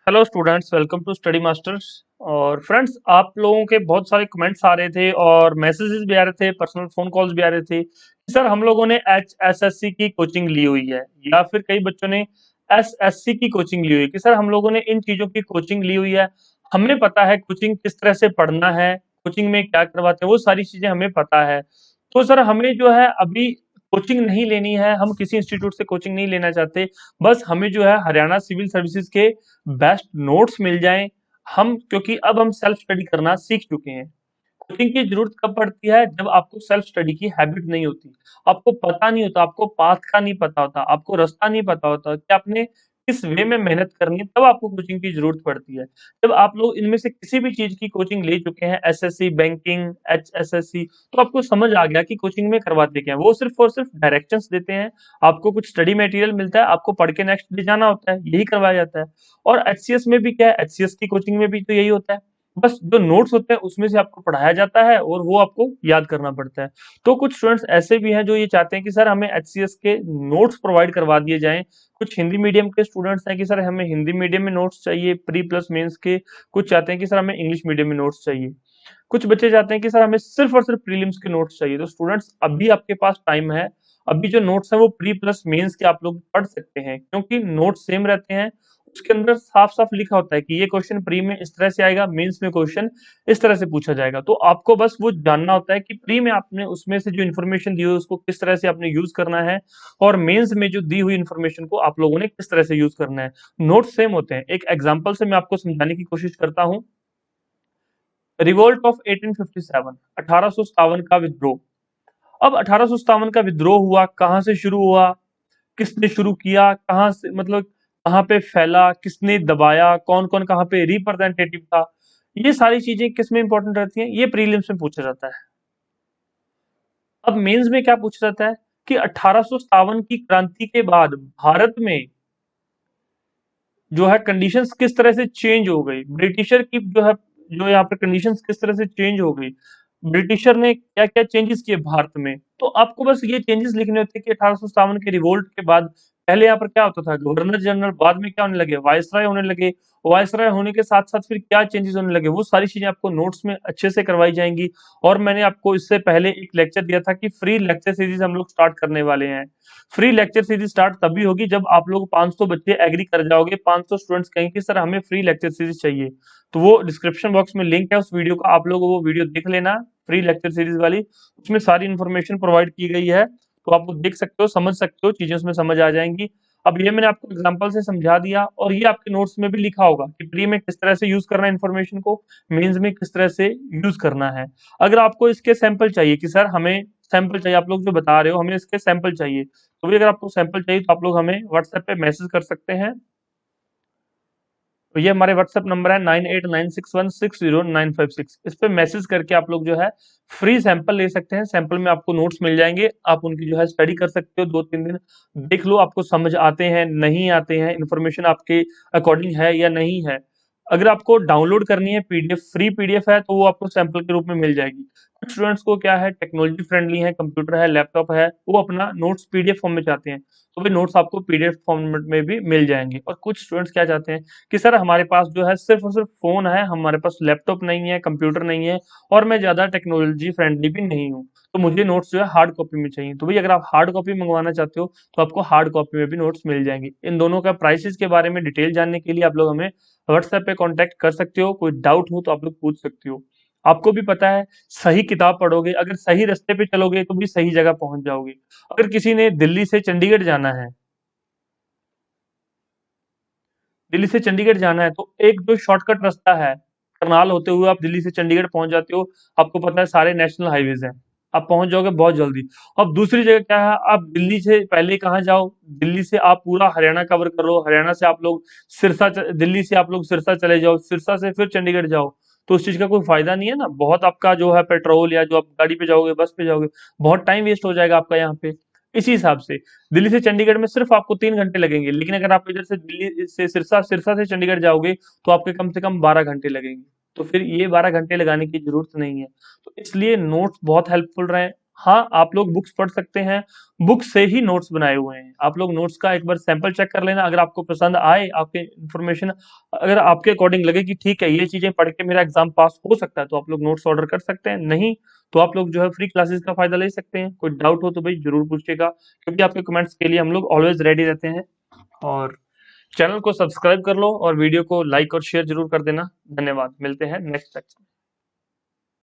Hello students, welcome to study masters. और friends, आप लोगों के बहुत सारे कमेंट्स आ रहे थे और मैसेजेस भी आ रहे थे, पर्सनल फोन कॉल्स भी आ रहे थे कि सर हम लोगों ने HSSC की कोचिंग ली हुई है, या फिर कई बच्चों ने SSC की कोचिंग ली हुई है कि सर हम लोगों ने इन चीजों की कोचिंग ली हुई है। हमें पता है कोचिंग किस तरह से पढ़ना है, कोचिंग में क्या करवाते हैं, वो सारी चीजें हमें पता है। तो सर हमें जो है अभी कोचिंग नहीं लेनी है, हम किसी इंस्टीट्यूट से कोचिंग नहीं लेना चाहते। बस हमें जो है हरियाणा सिविल सर्विसेज के बेस्ट नोट्स मिल जाएं। हम क्योंकि अब हम सेल्फ स्टडी करना सीख चुके हैं। कोचिंग की जरूरत कब पड़ती है? जब आपको सेल्फ स्टडी की हैबिट नहीं होती, आपको पता नहीं होता, आपको पाथ का नहीं पता होता, आपको रास्ता नहीं पता होता कि आपने किस वे में मेहनत करनी है, तब आपको कोचिंग की जरूरत पड़ती है। जब आप लोग इनमें से किसी भी चीज की कोचिंग ले चुके हैं, एसएससी, बैंकिंग, HSSC, तो आपको समझ आ गया कि कोचिंग में करवाते क्या है। वो सिर्फ और सिर्फ डायरेक्शंस देते हैं, आपको कुछ स्टडी मटेरियल मिलता है, आपको पढ़ के नेक्स्ट डे जाना होता है, यही करवाया जाता है। और एचसीएस में भी क्या है, एचसीएस की कोचिंग में भी तो यही होता है। बस जो नोट्स होते हैं उसमें से आपको पढ़ाया जाता है और वो आपको याद करना पड़ता है। तो कुछ स्टूडेंट्स ऐसे भी हैं जो ये चाहते हैं कि सर हमें एचसीएस के नोट्स प्रोवाइड करवा दिए जाएं। कुछ हिंदी मीडियम के स्टूडेंट्स हैं कि सर हमें हिंदी मीडियम में नोट्स चाहिए प्री प्लस मेंस के। कुछ चाहते हैं कि सर हमें इंग्लिश मीडियम में नोट्स चाहिए। कुछ बच्चे चाहते हैं कि सर हमें सिर्फ और सिर्फ प्रीलिम्स के नोट्स चाहिए। तो स्टूडेंट्स, अभी आपके पास टाइम है। अभी जो नोट्स हैं वो प्री प्लस मेंस के आप लोग पढ़ सकते हैं, क्योंकि नोट्स सेम रहते हैं। उसके अंदर साफ साफ लिखा होता है कि ये क्वेश्चन प्री में इस तरह से आएगा, मेंस में क्वेश्चन इस तरह से पूछा जाएगा। तो आपको बस वो जानना होता है कि प्री में आपने उसमें से जो इन्फॉर्मेशन दी हुई है उसको किस तरह से आपने यूज करना है, और मेंस में जो दी हुई इन्फॉर्मेशन को आप लोगों ने किस तरह से यूज करना है। नोट्स सेम होते हैं। एक एग्जांपल से मैं आपको समझाने की कोशिश करता हूँ। रिवोल्ट ऑफ 1857, 1857 का विद्रोह। अब 1857 का विद्रोह हुआ, कहां से शुरू हुआ, किसने शुरू किया, कहां से, मतलब कहां पे फैला, किसने दबाया, कौन कौन कहां पे रिप्रेजेंटेटिव था, ये सारी चीजें किस में इंपॉर्टेंट रहती हैं, ये प्रीलिम्स में पूछा जाता है। अब मेंस में क्या पूछा जाता है कि 1857 की क्रांति के बाद भारत में जो है कंडीशंस किस तरह से चेंज हो गई, ब्रिटिशर की जो है, जो यहाँ पर कंडीशंस किस तरह से चेंज हो गई, ब्रिटिशर ने क्या क्या चेंजेस किए भारत में। तो आपको बस ये चेंजेस लिखने होते हैं कि 1857 के रिवोल्ट के बाद पहले यहाँ पर क्या होता था, गवर्नर जनरल, बाद में क्या होने लगे, वायसराय होने लगे। वायसराय होने के साथ साथ फिर क्या चेंजेस होने लगे, वो सारी चीजें आपको नोट्स में अच्छे से करवाई जाएंगी। और मैंने आपको इससे पहले एक लेक्चर दिया था कि फ्री लेक्चर सीरीज हम लोग स्टार्ट करने वाले हैं। फ्री लेक्चर सीरीज स्टार्ट तभी होगी जब आप लोग 500 बच्चे एग्री कर जाओगे, 500 स्टूडेंट्स कहेंगे कि सर हमें फ्री लेक्चर सीरीज चाहिए। तो वो डिस्क्रिप्शन बॉक्स में लिंक है उस वीडियो का, आप लोग वो वीडियो देख लेना, फ्री लेक्चर सीरीज वाली। उसमें सारी इन्फॉर्मेशन प्रोवाइड की गई है, तो आप वो देख सकते हो, समझ सकते हो, चीजें उसमें समझ आ जाएंगी। अब ये मैंने आपको एग्जांपल से समझा दिया, और ये आपके नोट्स में भी लिखा होगा कि प्री में किस तरह से यूज करना है इन्फॉर्मेशन को, मेंस में किस तरह से यूज करना है। अगर आपको इसके सैंपल चाहिए कि सर हमें सैंपल चाहिए, आप लोग जो बता रहे हो हमें इसके सैंपल चाहिए, तो भी अगर आपको सैंपल चाहिए तो आप लोग हमें व्हाट्सएप पे मैसेज कर सकते हैं। तो ये हमारे व्हाट्सएप नंबर है 9896160956। इस पे मैसेज करके आप लोग जो है फ्री सैंपल ले सकते हैं। सैंपल में आपको नोट्स मिल जाएंगे, आप उनकी जो है स्टडी कर सकते हो, 2-3 दिन देख लो, आपको समझ आते हैं नहीं आते हैं, इन्फॉर्मेशन आपके अकॉर्डिंग है या नहीं है। अगर आपको डाउनलोड करनी है पीडीएफ, फ्री पीडीएफ है, तो वो आपको सैंपल के रूप में मिल जाएगी। कुछ स्टूडेंट्स को क्या है, टेक्नोलॉजी फ्रेंडली है, कंप्यूटर है, लैपटॉप है, वो अपना नोट्स पीडीएफ फॉर्म में चाहते हैं, तो वे नोट्स आपको पीडीएफ फॉर्मेट में भी मिल जाएंगे। और कुछ स्टूडेंट्स क्या चाहते हैं कि सर हमारे पास जो है सिर्फ और सिर्फ फोन है, हमारे पास लैपटॉप नहीं है, कंप्यूटर नहीं है, और मैं ज्यादा टेक्नोलॉजी फ्रेंडली भी नहीं हूँ, तो मुझे नोट्स जो है हार्ड कॉपी में चाहिए। तो भाई अगर आप हार्ड कॉपी मंगवाना चाहते हो तो आपको हार्ड कॉपी में भी नोट्स मिल जाएंगे। इन दोनों का प्राइसेस के बारे में डिटेल जानने के लिए आप लोग हमें व्हाट्सएप पे कांटेक्ट कर सकते हो, कोई डाउट हो तो आप लोग पूछ सकते हो। आपको भी पता है, सही किताब पढ़ोगे, अगर सही रास्ते पे चलोगे तो भी सही जगह पहुंच जाओगे। अगर किसी ने दिल्ली से चंडीगढ़ जाना है, दिल्ली से चंडीगढ़ जाना है, तो एक जो शॉर्टकट रास्ता है, करनाल होते हुए आप दिल्ली से चंडीगढ़ पहुंच जाते हो। आपको पता है सारे नेशनल हाईवेज हैं, आप पहुंच जाओगे बहुत जल्दी। अब दूसरी जगह क्या है, आप दिल्ली से पहले कहाँ जाओ, दिल्ली से आप पूरा हरियाणा कवर करो, हरियाणा से आप लोग दिल्ली से आप लोग सिरसा चले जाओ, सिरसा से फिर चंडीगढ़ जाओ, तो उस चीज का कोई फायदा नहीं है ना। बहुत आपका जो है पेट्रोल, या जो आप गाड़ी पे जाओगे, बस पे जाओगे, बहुत टाइम वेस्ट हो जाएगा आपका यहाँ पे। इसी हिसाब से दिल्ली से चंडीगढ़ में सिर्फ आपको 3 घंटे लगेंगे, लेकिन अगर आप इधर से दिल्ली से सिरसा, सिरसा से चंडीगढ़ जाओगे तो आपके कम से कम 12 घंटे लगेंगे। तो फिर ये 12 घंटे लगाने की जरूरत नहीं है। तो इसलिए नोट्स बहुत हेल्पफुल रहे। हाँ, आप लोग बुक्स पढ़ सकते हैं, बुक से ही नोट्स बनाए हुए हैं। आप लोग नोट्स का एक बार सैंपल चेक कर लेना, अगर आपको पसंद आए, आपके इन्फॉर्मेशन अगर आपके अकॉर्डिंग लगे कि ठीक है, ये चीज़ें पढ़ के मेरा एग्ज़ाम पास हो सकता है, तो आप लोग नोट्स ऑर्डर कर सकते हैं। नहीं, तो आप लोग जो है फ्री क्लासेस का फ़ायदा ले सकते हैं। कोई डाउट हो तो भई ज़रूर पूछिएगा, क्योंकि आपके कमेंट्स के लिए हम लोग ऑलवेज़ रेडी रहते हैं। और चैनल को सब्सक्राइब कर लो और वीडियो को लाइक और शेयर ज़रूर कर देना। धन्यवाद, मिलते हैं नेक्स्ट लेक्चर में।